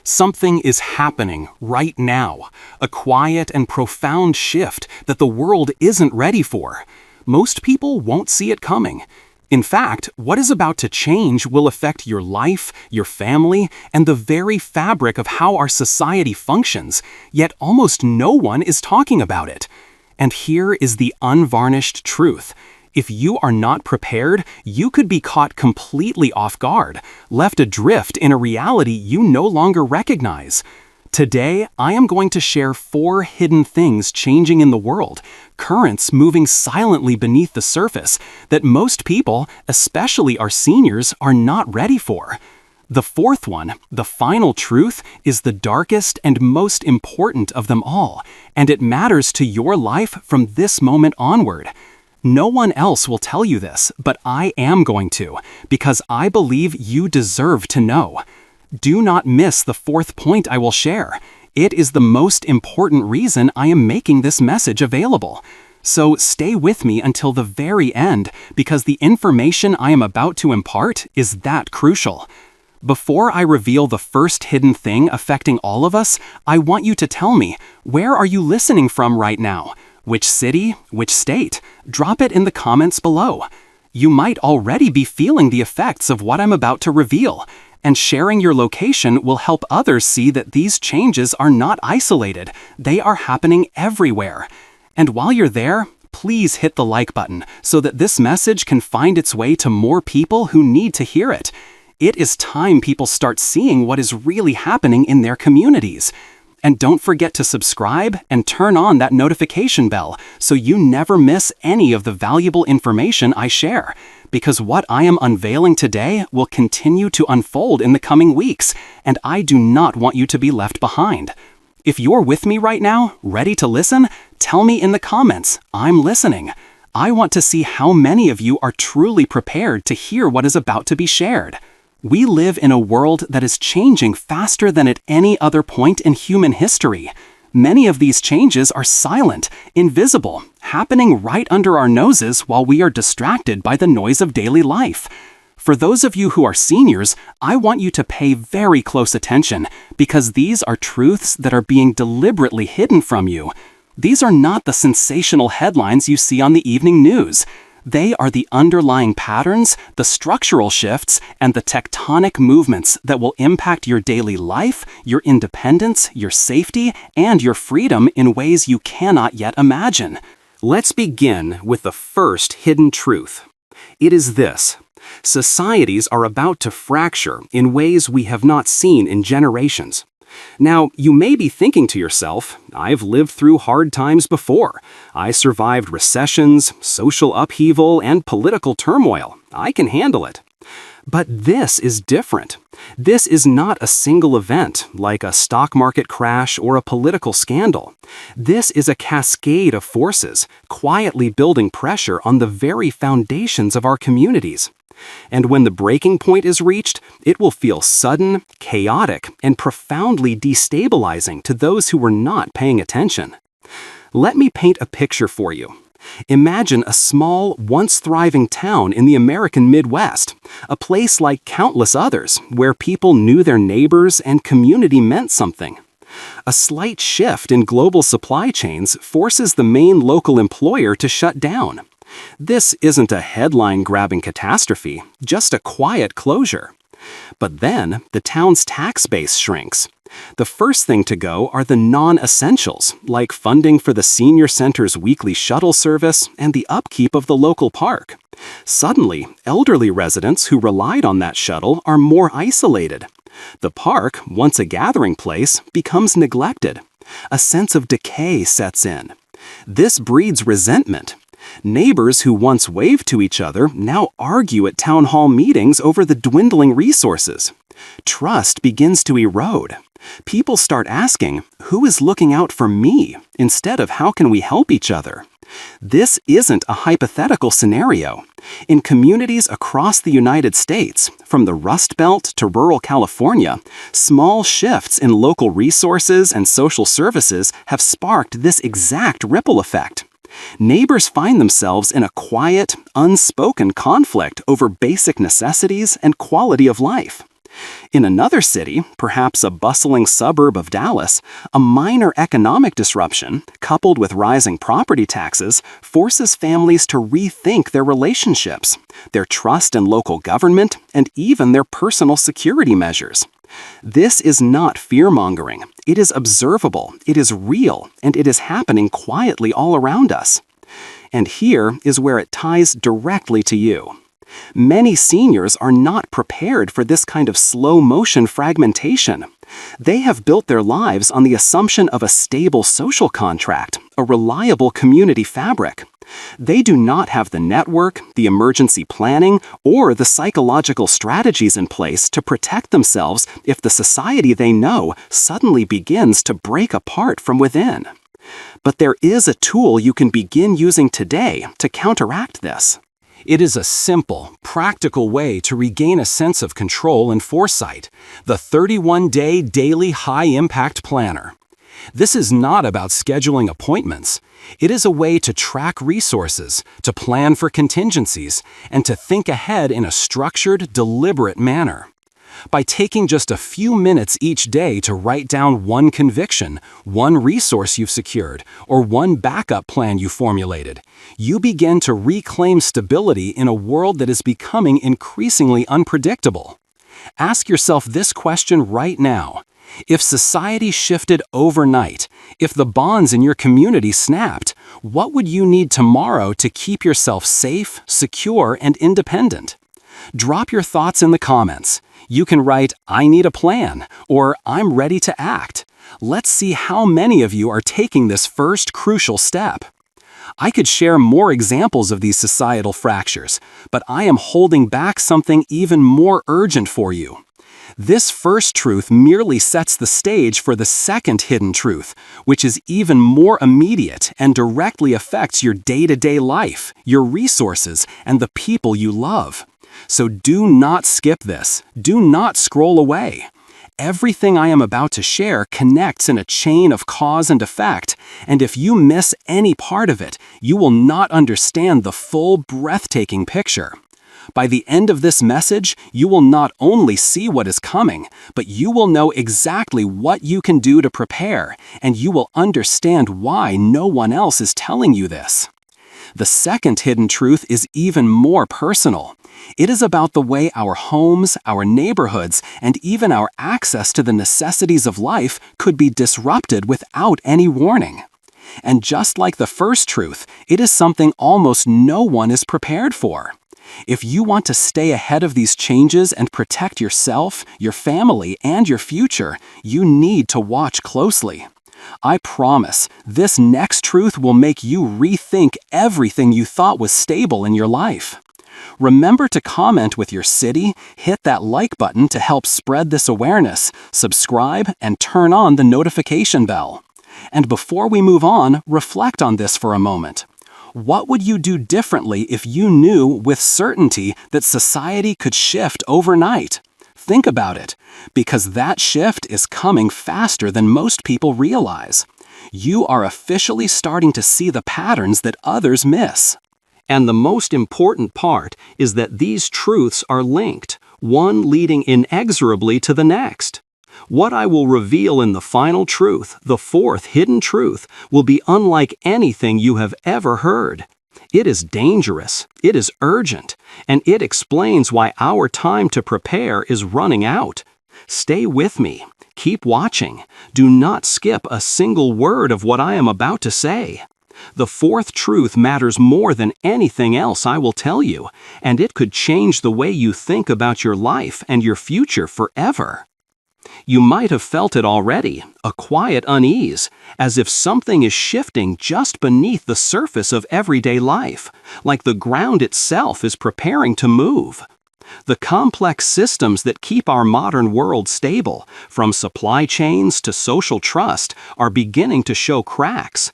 Something is happening right now, a quiet and profound shift that the world isn't ready for. Most people won't see it coming. In fact, what is about to change will affect your life, your family, and the very fabric of how our society functions, yet almost no one is talking about it. And here is the unvarnished truth. If you are not prepared, you could be caught completely off guard, left adrift in a reality you no longer recognize. Today, I am going to share 4 hidden things changing in the world, currents moving silently beneath the surface that most people, especially our seniors, are not ready for. The 4th one, the final truth, is the darkest and most important of them all, and it matters to your life from this moment onward. No one else will tell you this, but I am going to, because I believe you deserve to know. Do not miss the 4th point I will share. It is the most important reason I am making this message available. So stay with me until the very end, because the information I am about to impart is that crucial. Before I reveal the first hidden thing affecting all of us, I want you to tell me, where are you listening from right now? Which city? Which state? Drop it in the comments below. You might already be feeling the effects of what I'm about to reveal, and sharing your location will help others see that these changes are not isolated. They are happening everywhere. And while you're there, please hit the like button so that this message can find its way to more people who need to hear it. It is time people start seeing what is really happening in their communities. And don't forget to subscribe and turn on that notification bell so you never miss any of the valuable information I share. Because what I am unveiling today will continue to unfold in the coming weeks, and I do not want you to be left behind. If you're with me right now, ready to listen, tell me in the comments, I'm listening. I want to see how many of you are truly prepared to hear what is about to be shared. We live in a world that is changing faster than at any other point in human history. Many of these changes are silent, invisible, happening right under our noses while we are distracted by the noise of daily life. For those of you who are seniors, I want you to pay very close attention, because these are truths that are being deliberately hidden from you. These are not the sensational headlines you see on the evening news. They are the underlying patterns, the structural shifts, and the tectonic movements that will impact your daily life, your independence, your safety, and your freedom in ways you cannot yet imagine. Let's begin with the first hidden truth. It is this: societies are about to fracture in ways we have not seen in generations. Now, you may be thinking to yourself, I've lived through hard times before. I survived recessions, social upheaval, and political turmoil. I can handle it. But this is different. This is not a single event, like a stock market crash or a political scandal. This is a cascade of forces, quietly building pressure on the very foundations of our communities. And when the breaking point is reached, it will feel sudden, chaotic, and profoundly destabilizing to those who were not paying attention. Let me paint a picture for you. Imagine a small, once thriving town in the American Midwest, a place like countless others, where people knew their neighbors and community meant something. A slight shift in global supply chains forces the main local employer to shut down. This isn't a headline-grabbing catastrophe, just a quiet closure. But then, the town's tax base shrinks. The first thing to go are the non-essentials, like funding for the senior center's weekly shuttle service and the upkeep of the local park. Suddenly, elderly residents who relied on that shuttle are more isolated. The park, once a gathering place, becomes neglected. A sense of decay sets in. This breeds resentment. Neighbors who once waved to each other now argue at town hall meetings over the dwindling resources. Trust begins to erode. People start asking, who is looking out for me, instead of how can we help each other? This isn't a hypothetical scenario. In communities across the United States, from the Rust Belt to rural California, small shifts in local resources and social services have sparked this exact ripple effect. Neighbors find themselves in a quiet, unspoken conflict over basic necessities and quality of life. In another city, perhaps a bustling suburb of Dallas, a minor economic disruption, coupled with rising property taxes, forces families to rethink their relationships, their trust in local government, and even their personal security measures. This is not fear-mongering. It is observable, it is real, and it is happening quietly all around us. And here is where it ties directly to you. Many seniors are not prepared for this kind of slow-motion fragmentation. They have built their lives on the assumption of a stable social contract, a reliable community fabric. They do not have the network, the emergency planning, or the psychological strategies in place to protect themselves if the society they know suddenly begins to break apart from within. But there is a tool you can begin using today to counteract this. It is a simple, practical way to regain a sense of control and foresight: the 31-day daily high-impact planner. This is not about scheduling appointments. It is a way to track resources, to plan for contingencies, and to think ahead in a structured, deliberate manner. By taking just a few minutes each day to write down one conviction, one resource you've secured, or one backup plan you formulated, you begin to reclaim stability in a world that is becoming increasingly unpredictable. Ask yourself this question right now. If society shifted overnight, if the bonds in your community snapped, what would you need tomorrow to keep yourself safe, secure, and independent? Drop your thoughts in the comments. You can write, "I need a plan," or "I'm ready to act." Let's see how many of you are taking this first crucial step. I could share more examples of these societal fractures, but I am holding back something even more urgent for you. This first truth merely sets the stage for the second hidden truth, which is even more immediate and directly affects your day-to-day life, your resources, and the people you love. So do not skip this. Do not scroll away. Everything I am about to share connects in a chain of cause and effect, and if you miss any part of it, you will not understand the full, breathtaking picture. By the end of this message, you will not only see what is coming, but you will know exactly what you can do to prepare, and you will understand why no one else is telling you this. The second hidden truth is even more personal. It is about the way our homes, our neighborhoods, and even our access to the necessities of life could be disrupted without any warning. And just like the first truth, it is something almost no one is prepared for. If you want to stay ahead of these changes and protect yourself, your family, and your future, you need to watch closely. I promise, this next truth will make you rethink everything you thought was stable in your life. Remember to comment with your city, hit that like button to help spread this awareness, subscribe, and turn on the notification bell. And before we move on, reflect on this for a moment. What would you do differently if you knew with certainty that society could shift overnight? Think about it, because that shift is coming faster than most people realize. You are officially starting to see the patterns that others miss. And the most important part is that these truths are linked, one leading inexorably to the next. What I will reveal in the final truth, the fourth hidden truth, will be unlike anything you have ever heard. It is dangerous, it is urgent, and it explains why our time to prepare is running out. Stay with me. Keep watching. Do not skip a single word of what I am about to say. The fourth truth matters more than anything else I will tell you, and it could change the way you think about your life and your future forever. You might have felt it already, a quiet unease, as if something is shifting just beneath the surface of everyday life, like the ground itself is preparing to move. The complex systems that keep our modern world stable, from supply chains to social trust, are beginning to show cracks.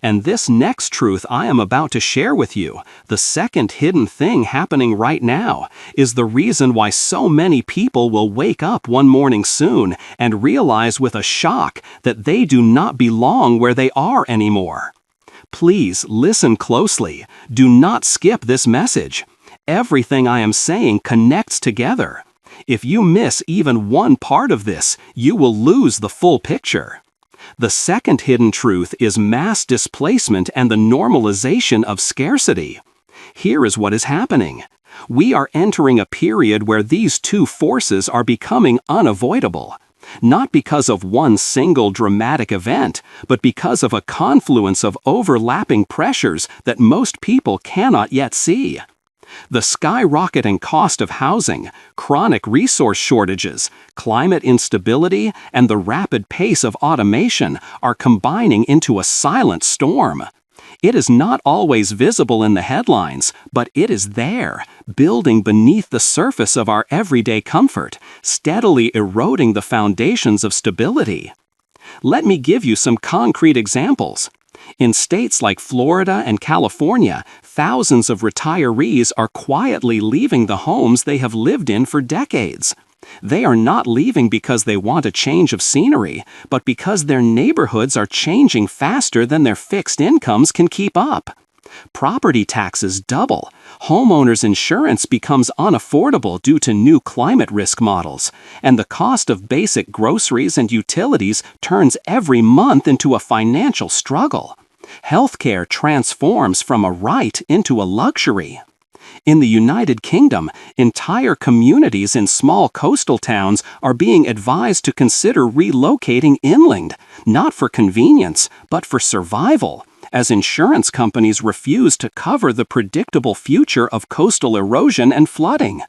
And this next truth I am about to share with you, the second hidden thing happening right now, is the reason why so many people will wake up one morning soon and realize with a shock that they do not belong where they are anymore. Please listen closely. Do not skip this message. Everything I am saying connects together. If you miss even one part of this, you will lose the full picture. The second hidden truth is mass displacement and the normalization of scarcity. Here is what is happening. We are entering a period where these two forces are becoming unavoidable. Not because of one single dramatic event, but because of a confluence of overlapping pressures that most people cannot yet see. The skyrocketing cost of housing, chronic resource shortages, climate instability, and the rapid pace of automation are combining into a silent storm. It is not always visible in the headlines, but it is there, building beneath the surface of our everyday comfort, steadily eroding the foundations of stability. Let me give you some concrete examples. In states like Florida and California, thousands of retirees are quietly leaving the homes they have lived in for decades. They are not leaving because they want a change of scenery, but because their neighborhoods are changing faster than their fixed incomes can keep up. Property taxes double. Homeowners' insurance becomes unaffordable due to new climate risk models, and the cost of basic groceries and utilities turns every month into a financial struggle. Healthcare transforms from a right into a luxury. In the United Kingdom, entire communities in small coastal towns are being advised to consider relocating inland, not for convenience, but for survival, as insurance companies refuse to cover the predictable future of coastal erosion and flooding.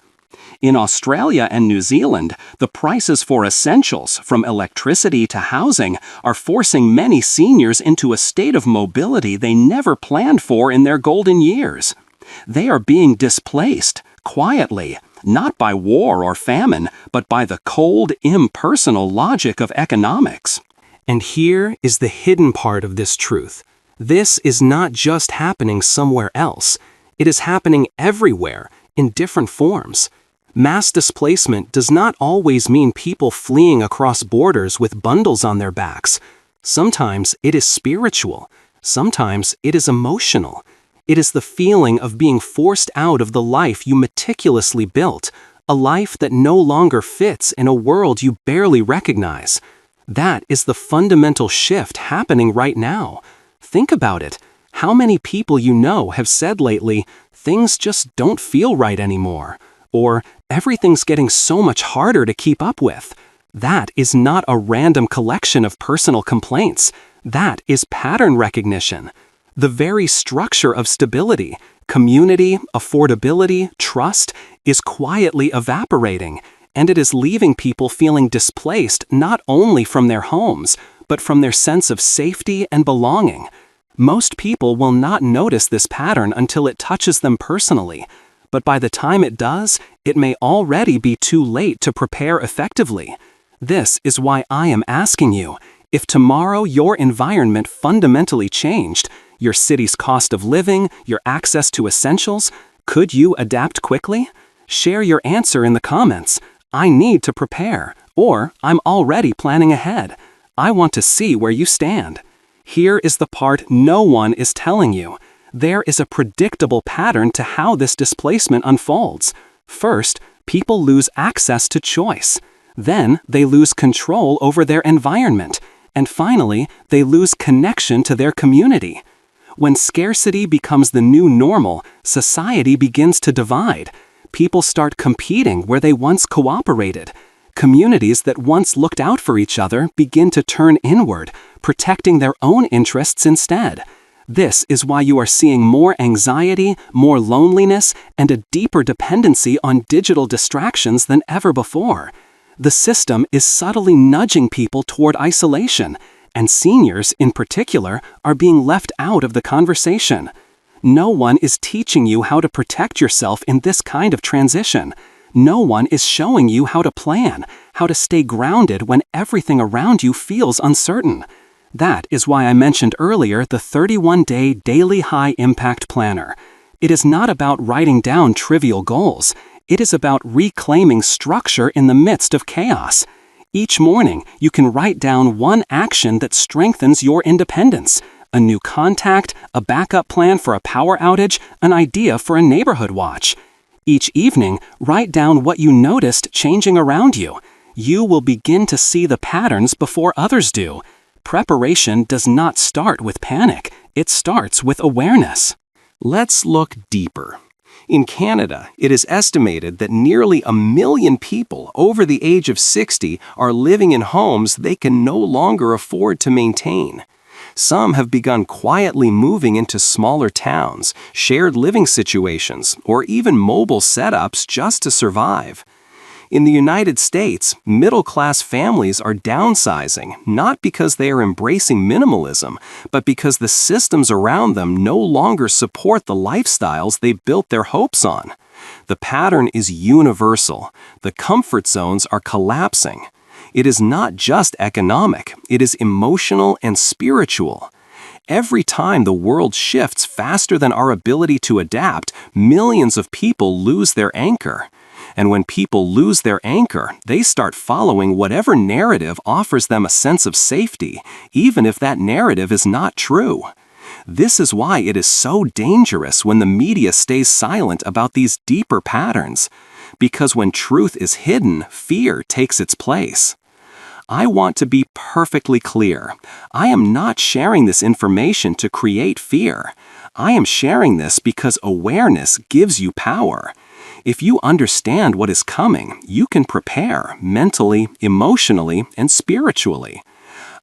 In Australia and New Zealand, the prices for essentials, from electricity to housing, are forcing many seniors into a state of mobility they never planned for in their golden years. They are being displaced, quietly, not by war or famine, but by the cold, impersonal logic of economics. And here is the hidden part of this truth. This is not just happening somewhere else. It is happening everywhere, in different forms. Mass displacement does not always mean people fleeing across borders with bundles on their backs. Sometimes it is spiritual. Sometimes it is emotional. It is the feeling of being forced out of the life you meticulously built, a life that no longer fits in a world you barely recognize. That is the fundamental shift happening right now. Think about it. How many people you know have said lately, things just don't feel right anymore, or everything's getting so much harder to keep up with? That is not a random collection of personal complaints. That is pattern recognition. The very structure of stability, community, affordability, trust, is quietly evaporating, and it is leaving people feeling displaced not only from their homes, but from their sense of safety and belonging. Most people will not notice this pattern until it touches them personally, but by the time it does, it may already be too late to prepare effectively. This is why I am asking you, if tomorrow your environment fundamentally changed, your city's cost of living, your access to essentials, could you adapt quickly? Share your answer in the comments. I need to prepare, or I'm already planning ahead. I want to see where you stand. Here is the part no one is telling you. There is a predictable pattern to how this displacement unfolds. First, people lose access to choice. Then, they lose control over their environment. And finally, they lose connection to their community. When scarcity becomes the new normal, society begins to divide. People start competing where they once cooperated. Communities that once looked out for each other begin to turn inward, protecting their own interests instead. This is why you are seeing more anxiety, more loneliness, and a deeper dependency on digital distractions than ever before. The system is subtly nudging people toward isolation, and seniors, in particular, are being left out of the conversation. No one is teaching you how to protect yourself in this kind of transition. No one is showing you how to plan, how to stay grounded when everything around you feels uncertain. That is why I mentioned earlier the 31-day daily high impact planner. It is not about writing down trivial goals. It is about reclaiming structure in the midst of chaos. Each morning, you can write down one action that strengthens your independence. A new contact, a backup plan for a power outage, an idea for a neighborhood watch. Each evening, write down what you noticed changing around you. You will begin to see the patterns before others do. Preparation does not start with panic, it starts with awareness. Let's look deeper. In Canada, it is estimated that nearly 1 million people over the age of 60 are living in homes they can no longer afford to maintain. Some have begun quietly moving into smaller towns, shared living situations, or even mobile setups just to survive. In the United States, middle-class families are downsizing, not because they are embracing minimalism, but because the systems around them no longer support the lifestyles they built their hopes on. The pattern is universal. The comfort zones are collapsing. It is not just economic, it is emotional and spiritual. Every time the world shifts faster than our ability to adapt, millions of people lose their anchor. And when people lose their anchor, they start following whatever narrative offers them a sense of safety, even if that narrative is not true. This is why it is so dangerous when the media stays silent about these deeper patterns. Because when truth is hidden, fear takes its place. I want to be perfectly clear. I am not sharing this information to create fear. I am sharing this because awareness gives you power. If you understand what is coming, you can prepare mentally, emotionally, and spiritually.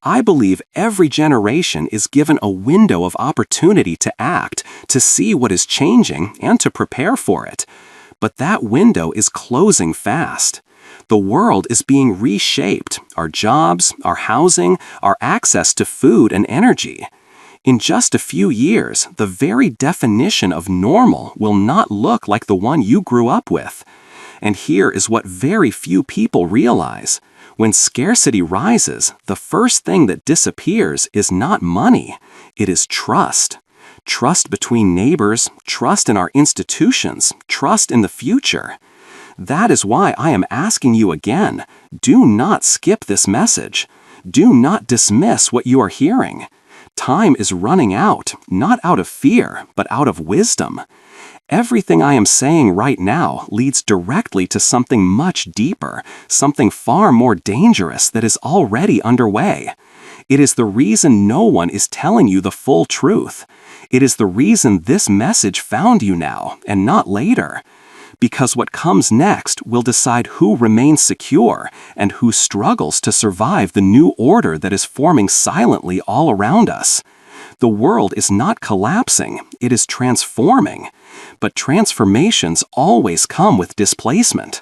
I believe every generation is given a window of opportunity to act, to see what is changing, and to prepare for it. But that window is closing fast. The world is being reshaped, our jobs, our housing, our access to food and energy. In just a few years, the very definition of normal will not look like the one you grew up with. And here is what very few people realize. When scarcity rises, the first thing that disappears is not money, it is trust. Trust between neighbors, trust in our institutions, trust in the future. That is why I am asking you again, do not skip this message. Do not dismiss what you are hearing. Time is running out, not out of fear, but out of wisdom. Everything I am saying right now leads directly to something much deeper, something far more dangerous that is already underway. It is the reason no one is telling you the full truth. It is the reason this message found you now, and not later. Because what comes next will decide who remains secure and who struggles to survive the new order that is forming silently all around us. The world is not collapsing, it is transforming. But transformations always come with displacement.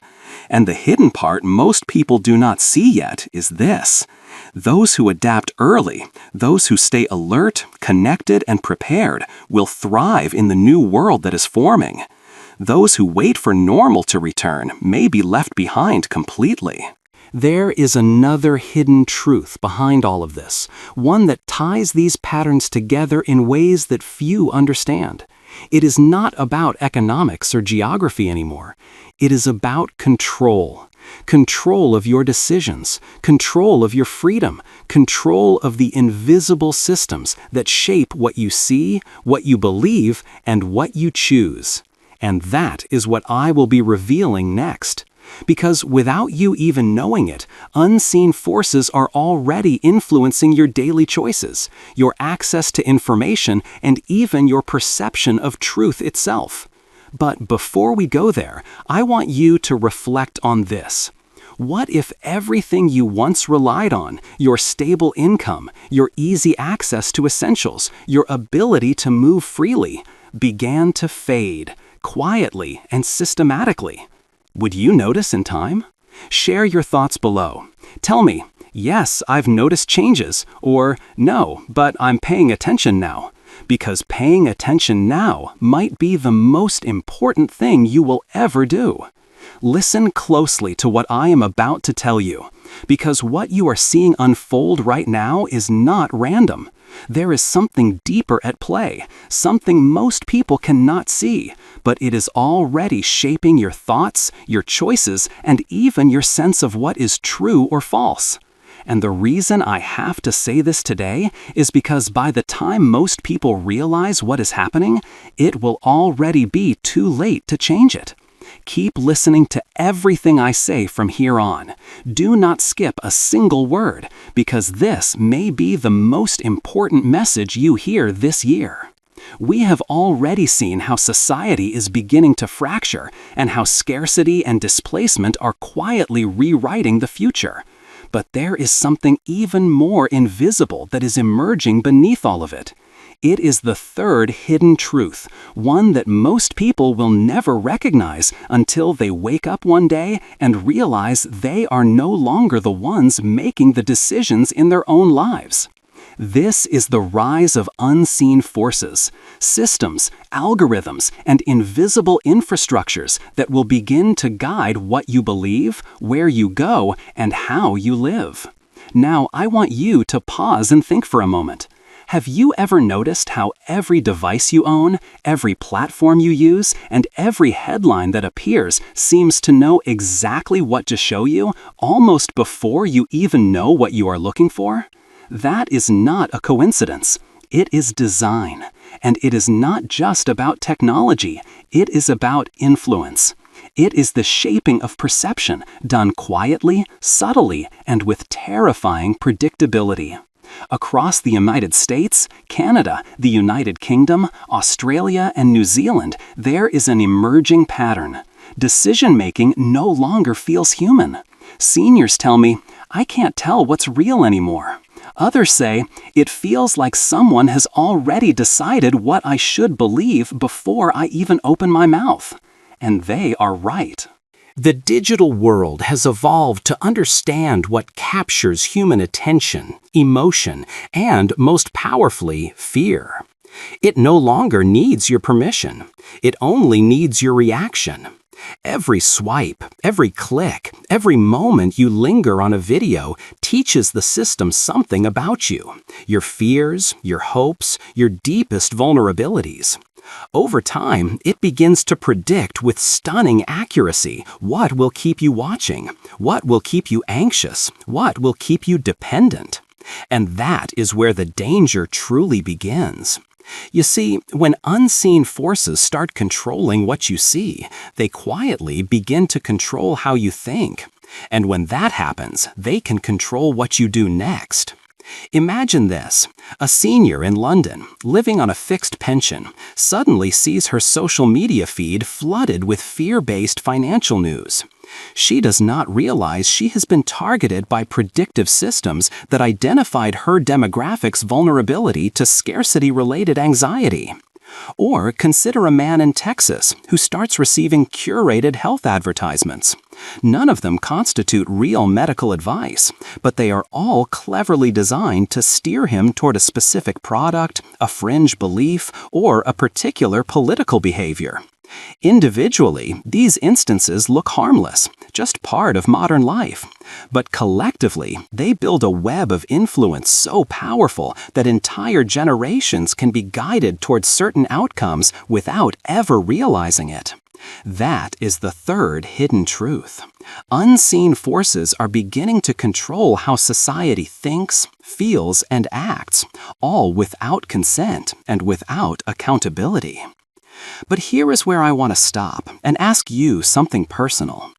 And the hidden part most people do not see yet is this. Those who adapt early, those who stay alert, connected, and prepared will thrive in the new world that is forming. Those who wait for normal to return may be left behind completely. There is another hidden truth behind all of this, one that ties these patterns together in ways that few understand. It is not about economics or geography anymore. It is about control. Control of your decisions, control of your freedom, control of the invisible systems that shape what you see, what you believe, and what you choose. And that is what I will be revealing next. Because without you even knowing it, unseen forces are already influencing your daily choices, your access to information, and even your perception of truth itself. But before we go there, I want you to reflect on this. What if everything you once relied on, your stable income, your easy access to essentials, your ability to move freely, began to fade? Quietly and systematically? Would you notice in time? Share your thoughts below. Tell me, yes, I've noticed changes, or no, but I'm paying attention now. Because paying attention now might be the most important thing you will ever do. Listen closely to what I am about to tell you, because what you are seeing unfold right now is not random. There is something deeper at play, something most people cannot see, but it is already shaping your thoughts, your choices, and even your sense of what is true or false. And the reason I have to say this today is because by the time most people realize what is happening, it will already be too late to change it. Keep listening to everything I say from here on. Do not skip a single word, because this may be the most important message you hear this year. We have already seen how society is beginning to fracture and how scarcity and displacement are quietly rewriting the future. But there is something even more invisible that is emerging beneath all of it. It is the third hidden truth, one that most people will never recognize until they wake up one day and realize they are no longer the ones making the decisions in their own lives. This is the rise of unseen forces, systems, algorithms, and invisible infrastructures that will begin to guide what you believe, where you go, and how you live. Now, I want you to pause and think for a moment. Have you ever noticed how every device you own, every platform you use, and every headline that appears seems to know exactly what to show you almost before you even know what you are looking for? That is not a coincidence. It is design. And it is not just about technology. It is about influence. It is the shaping of perception done quietly, subtly, and with terrifying predictability. Across the United States, Canada, the United Kingdom, Australia, and New Zealand, there is an emerging pattern. Decision-making no longer feels human. Seniors tell me, "I can't tell what's real anymore." Others say, "It feels like someone has already decided what I should believe before I even open my mouth." And they are right. The digital world has evolved to understand what captures human attention, emotion, and most powerfully, fear. It no longer needs your permission. It only needs your reaction. Every swipe, every click, every moment you linger on a video teaches the system something about you, your fears, your hopes, your deepest vulnerabilities. Over time, it begins to predict with stunning accuracy what will keep you watching, what will keep you anxious, what will keep you dependent. And that is where the danger truly begins. You see, when unseen forces start controlling what you see, they quietly begin to control how you think. And when that happens, they can control what you do next. Imagine this. A senior in London, living on a fixed pension, suddenly sees her social media feed flooded with fear-based financial news. She does not realize she has been targeted by predictive systems that identified her demographic's vulnerability to scarcity-related anxiety. Or consider a man in Texas who starts receiving curated health advertisements. None of them constitute real medical advice, but they are all cleverly designed to steer him toward a specific product, a fringe belief, or a particular political behavior. Individually, these instances look harmless, just part of modern life. But collectively, they build a web of influence so powerful that entire generations can be guided towards certain outcomes without ever realizing it. That is the third hidden truth. Unseen forces are beginning to control how society thinks, feels, and acts, all without consent and without accountability. But here is where I want to stop and ask you something personal.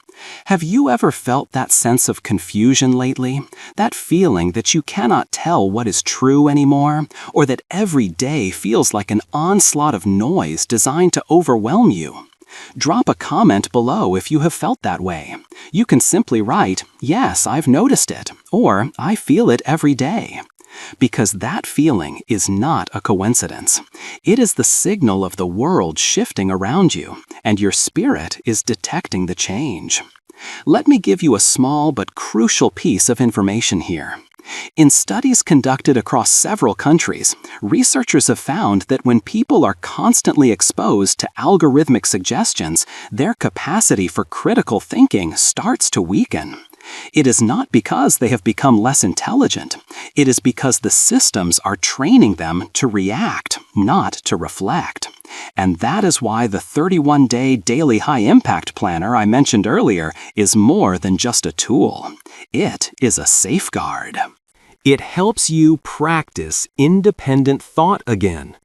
Have you ever felt that sense of confusion lately? That feeling that you cannot tell what is true anymore? Or that every day feels like an onslaught of noise designed to overwhelm you? Drop a comment below if you have felt that way. You can simply write, "Yes, I've noticed it," or "I feel it every day." Because that feeling is not a coincidence. It is the signal of the world shifting around you, and your spirit is detecting the change. Let me give you a small but crucial piece of information here. In studies conducted across several countries, researchers have found that when people are constantly exposed to algorithmic suggestions, their capacity for critical thinking starts to weaken. It is not because they have become less intelligent. It is because the systems are training them to react, not to reflect. And that is why the 31-day daily high-impact planner I mentioned earlier is more than just a tool. It is a safeguard. It helps you practice independent thought again.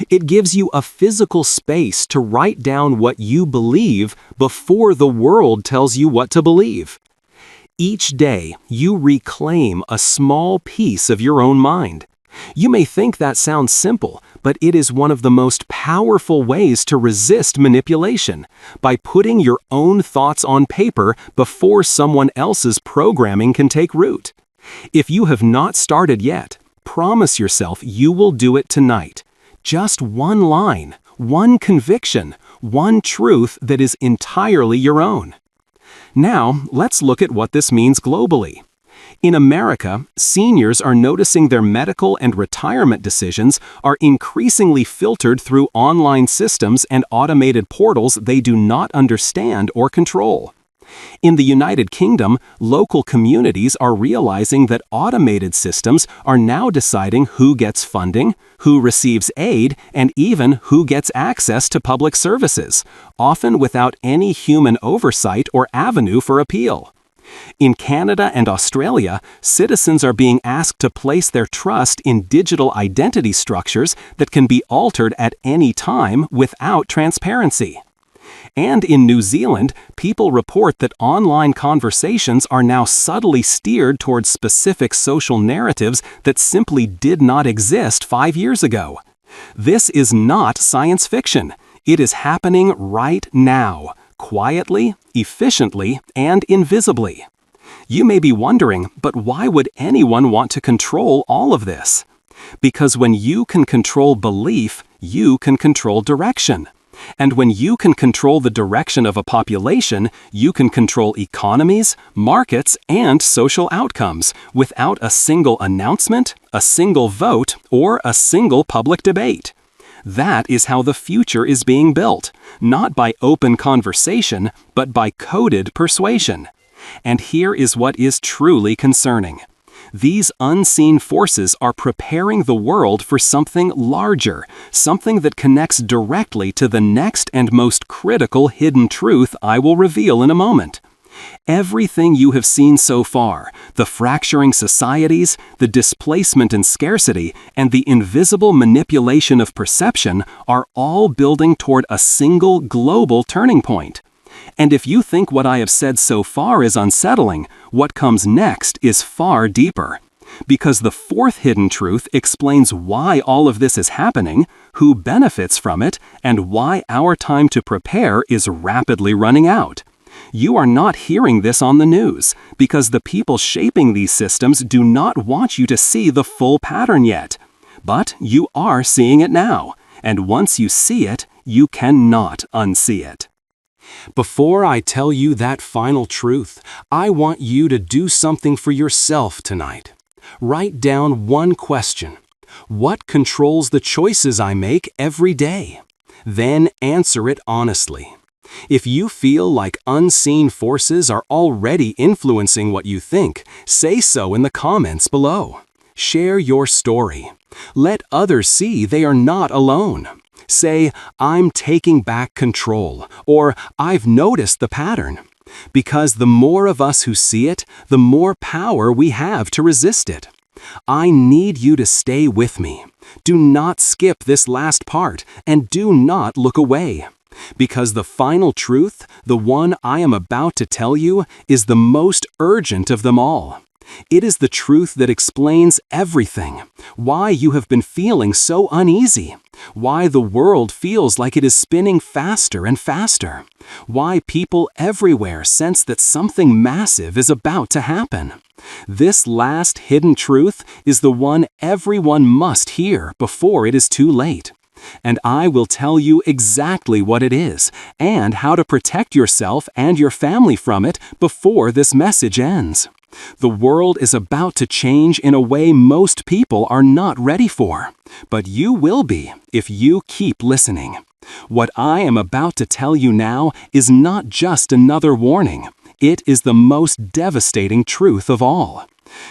It gives you a physical space to write down what you believe before the world tells you what to believe. Each day, you reclaim a small piece of your own mind. You may think that sounds simple, but it is one of the most powerful ways to resist manipulation, by putting your own thoughts on paper before someone else's programming can take root. If you have not started yet, promise yourself you will do it tonight. Just one line, one conviction, one truth that is entirely your own. Now, let's look at what this means globally. In America, seniors are noticing their medical and retirement decisions are increasingly filtered through online systems and automated portals they do not understand or control. In the United Kingdom, local communities are realizing that automated systems are now deciding who gets funding, who receives aid, and even who gets access to public services, often without any human oversight or avenue for appeal. In Canada and Australia, citizens are being asked to place their trust in digital identity structures that can be altered at any time without transparency. And in New Zealand, people report that online conversations are now subtly steered towards specific social narratives that simply did not exist 5 years ago. This is not science fiction. It is happening right now, quietly, efficiently, and invisibly. You may be wondering, but why would anyone want to control all of this? Because when you can control belief, you can control direction. And when you can control the direction of a population, you can control economies, markets, and social outcomes without a single announcement, a single vote, or a single public debate. That is how the future is being built, not by open conversation, but by coded persuasion. And here is what is truly concerning. These unseen forces are preparing the world for something larger, something that connects directly to the next and most critical hidden truth I will reveal in a moment. Everything you have seen so far, the fracturing societies, the displacement and scarcity, and the invisible manipulation of perception are all building toward a single global turning point. And if you think what I have said so far is unsettling, what comes next is far deeper. Because the fourth hidden truth explains why all of this is happening, who benefits from it, and why our time to prepare is rapidly running out. You are not hearing this on the news, because the people shaping these systems do not want you to see the full pattern yet. But you are seeing it now, and once you see it, you cannot unsee it. Before I tell you that final truth, I want you to do something for yourself tonight. Write down one question. What controls the choices I make every day? Then answer it honestly. If you feel like unseen forces are already influencing what you think, say so in the comments below. Share your story. Let others see they are not alone. Say, I'm taking back control, or I've noticed the pattern. Because the more of us who see it, the more power we have to resist it. I need you to stay with me. Do not skip this last part, and do not look away. Because the final truth, the one I am about to tell you, is the most urgent of them all. It is the truth that explains everything. Why you have been feeling so uneasy. Why the world feels like it is spinning faster and faster. Why people everywhere sense that something massive is about to happen. This last hidden truth is the one everyone must hear before it is too late. And I will tell you exactly what it is, and how to protect yourself and your family from it before this message ends. The world is about to change in a way most people are not ready for, but you will be if you keep listening. What I am about to tell you now is not just another warning. It is the most devastating truth of all.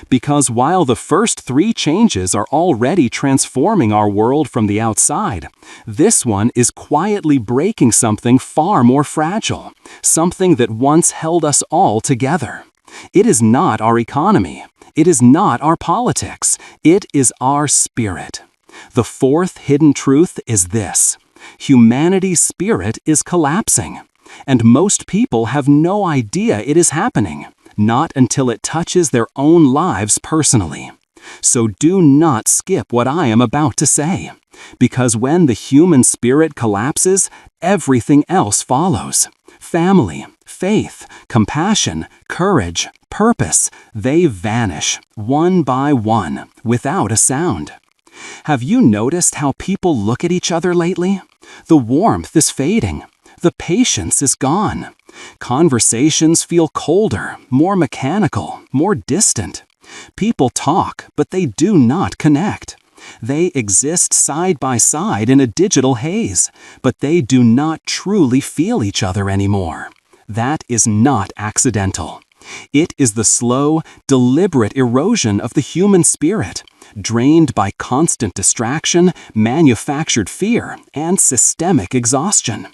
Because while the first 3 changes are already transforming our world from the outside, this one is quietly breaking something far more fragile, something that once held us all together. It is not our economy. It is not our politics. It is our spirit. The fourth hidden truth is this: humanity's spirit is collapsing, and most people have no idea it is happening, not until it touches their own lives personally. So do not skip what I am about to say, because when the human spirit collapses, everything else follows. Family, faith, compassion, courage, purpose, they vanish, one by one, without a sound. Have you noticed how people look at each other lately? The warmth is fading. The patience is gone. Conversations feel colder, more mechanical, more distant. People talk, but they do not connect. They exist side by side in a digital haze, but they do not truly feel each other anymore. That is not accidental. It is the slow, deliberate erosion of the human spirit, drained by constant distraction, manufactured fear, and systemic exhaustion.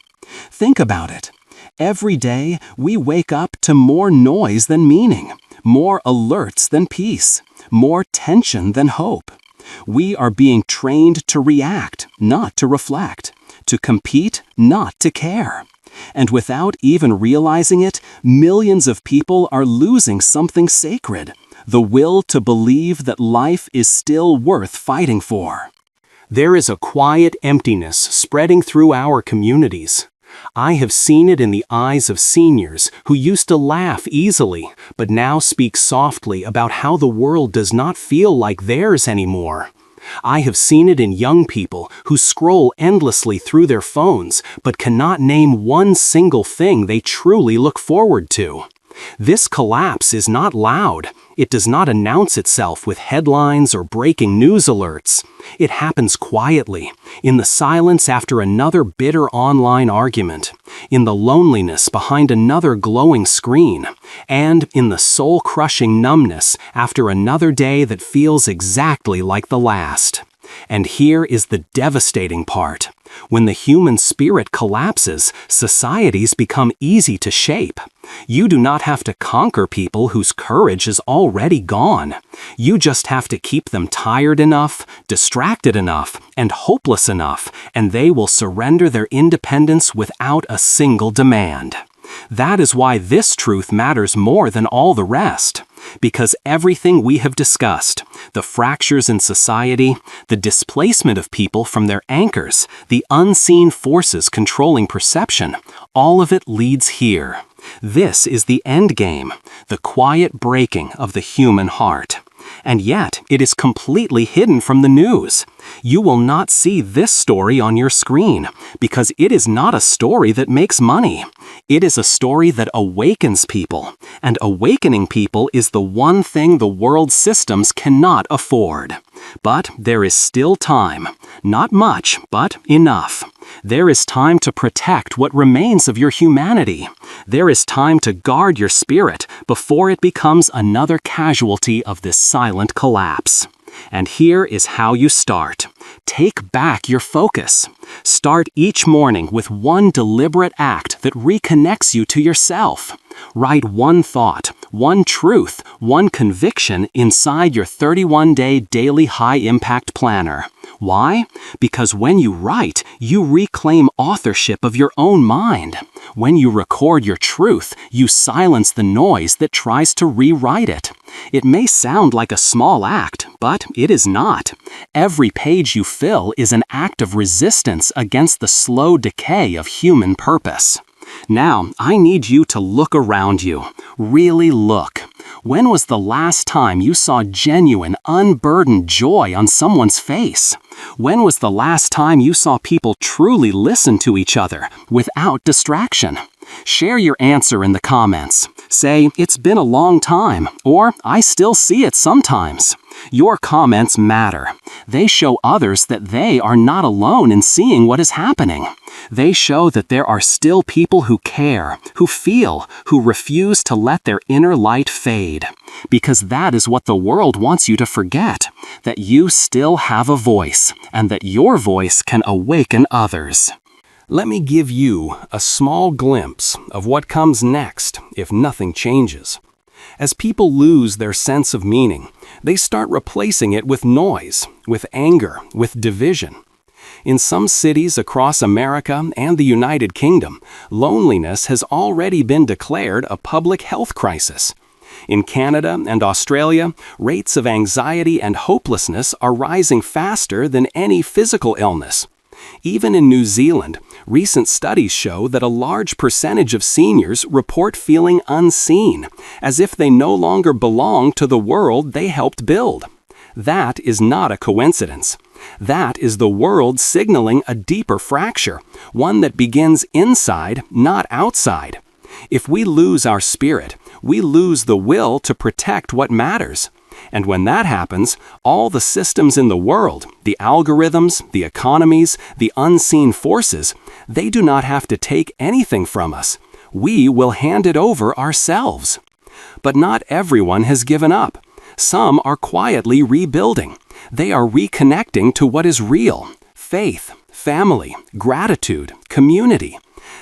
Think about it. Every day, we wake up to more noise than meaning, more alerts than peace, more tension than hope. We are being trained to react, not to reflect, to compete, not to care. And without even realizing it, millions of people are losing something sacred, the will to believe that life is still worth fighting for. There is a quiet emptiness spreading through our communities. I have seen it in the eyes of seniors who used to laugh easily, but now speak softly about how the world does not feel like theirs anymore. I have seen it in young people who scroll endlessly through their phones but cannot name one single thing they truly look forward to. This collapse is not loud. It does not announce itself with headlines or breaking news alerts. It happens quietly, in the silence after another bitter online argument, in the loneliness behind another glowing screen, and in the soul-crushing numbness after another day that feels exactly like the last. And here is the devastating part. When the human spirit collapses, societies become easy to shape. You do not have to conquer people whose courage is already gone. You just have to keep them tired enough, distracted enough, and hopeless enough, and they will surrender their independence without a single demand. That is why this truth matters more than all the rest. Because everything we have discussed, the fractures in society, the displacement of people from their anchors, the unseen forces controlling perception, all of it leads here. This is the end game, the quiet breaking of the human heart. And yet, it is completely hidden from the news. You will not see this story on your screen, because it is not a story that makes money. It is a story that awakens people, and awakening people is the one thing the world's systems cannot afford. But there is still time. Not much, but enough. There is time to protect what remains of your humanity. There is time to guard your spirit before it becomes another casualty of this silent collapse. And here is how you start. Take back your focus. Start each morning with one deliberate act that reconnects you to yourself. Write one thought, one truth, one conviction inside your 31-day daily high-impact planner. Why? Because when you write, you reclaim authorship of your own mind. When you record your truth, you silence the noise that tries to rewrite it. It may sound like a small act, but it is not. Every page you fill is an act of resistance against the slow decay of human purpose. Now, I need you to look around you. Really look. When was the last time you saw genuine, unburdened joy on someone's face? When was the last time you saw people truly listen to each other without distraction? Share your answer in the comments. Say, "It's been a long time," or "I still see it sometimes." Your comments matter. They show others that they are not alone in seeing what is happening. They show that there are still people who care, who feel, who refuse to let their inner light fade. Because that is what the world wants you to forget, that you still have a voice, and that your voice can awaken others. Let me give you a small glimpse of what comes next if nothing changes. As people lose their sense of meaning, They start replacing it with noise, with anger, with division. In some cities across America and the United Kingdom, loneliness has already been declared a public health crisis. In Canada and Australia, rates of anxiety and hopelessness are rising faster than any physical illness. Even in New Zealand, recent studies show that a large percentage of seniors report feeling unseen, as if they no longer belong to the world they helped build. That is not a coincidence. That is the world signaling a deeper fracture, one that begins inside, not outside. If we lose our spirit, we lose the will to protect what matters. And when that happens, all the systems in the world, the algorithms, the economies, the unseen forces, they do not have to take anything from us. We will hand it over ourselves. But not everyone has given up. Some are quietly rebuilding. They are reconnecting to what is real: faith, family, gratitude, community.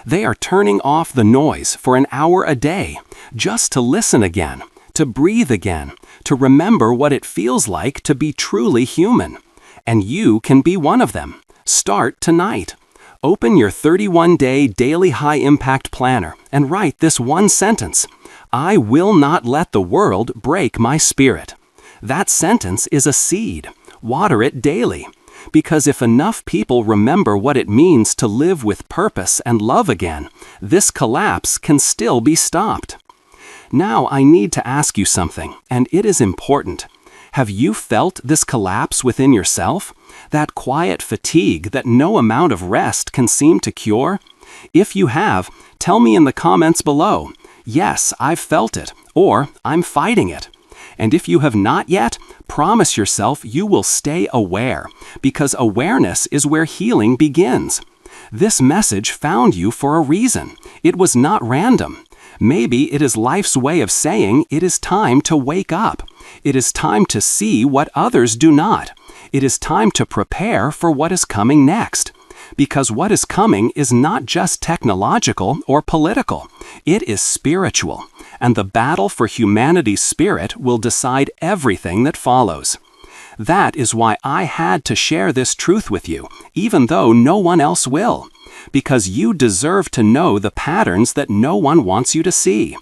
They are turning off the noise for an hour a day, just to listen again, to breathe again, to remember what it feels like to be truly human. And you can be one of them. Start tonight. Open your 31-day daily high-impact planner and write this one sentence: I will not let the world break my spirit. That sentence is a seed. Water it daily. Because if enough people remember what it means to live with purpose and love again, this collapse can still be stopped. Now I need to ask you something, and it is important. Have you felt this collapse within yourself? That quiet fatigue that no amount of rest can seem to cure? If you have, tell me in the comments below. Yes, I've felt it, or I'm fighting it. And if you have not yet, promise yourself you will stay aware, because awareness is where healing begins. This message found you for a reason. It was not random. Maybe it is life's way of saying it is time to wake up. It is time to see what others do not. It is time to prepare for what is coming next. Because what is coming is not just technological or political. It is spiritual. And the battle for humanity's spirit will decide everything that follows. That is why I had to share this truth with you, even though no one else will. Because you deserve to know the patterns that no one wants you to see.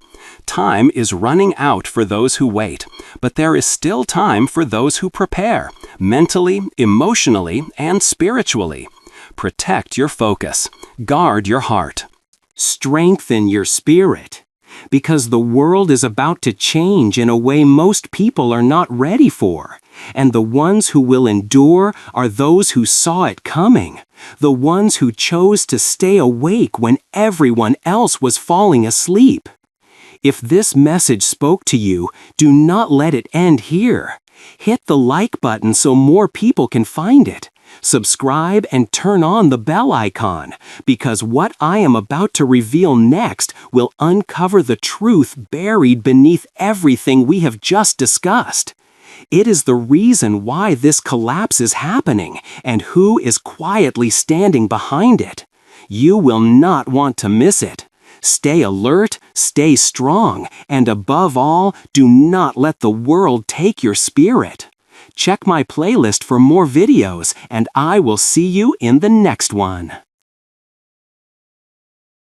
Time is running out for those who wait, but there is still time for those who prepare, mentally, emotionally, and spiritually. Protect your focus. Guard your heart. Strengthen your spirit. Because the world is about to change in a way most people are not ready for. And the ones who will endure are those who saw it coming. The ones who chose to stay awake when everyone else was falling asleep. If this message spoke to you, do not let it end here. Hit the like button so more people can find it. Subscribe and turn on the bell icon, because what I am about to reveal next will uncover the truth buried beneath everything we have just discussed. It is the reason why this collapse is happening and who is quietly standing behind it. You will not want to miss it. Stay alert, stay strong, and above all, do not let the world take your spirit. Check my playlist for more videos, and I will see you in the next one.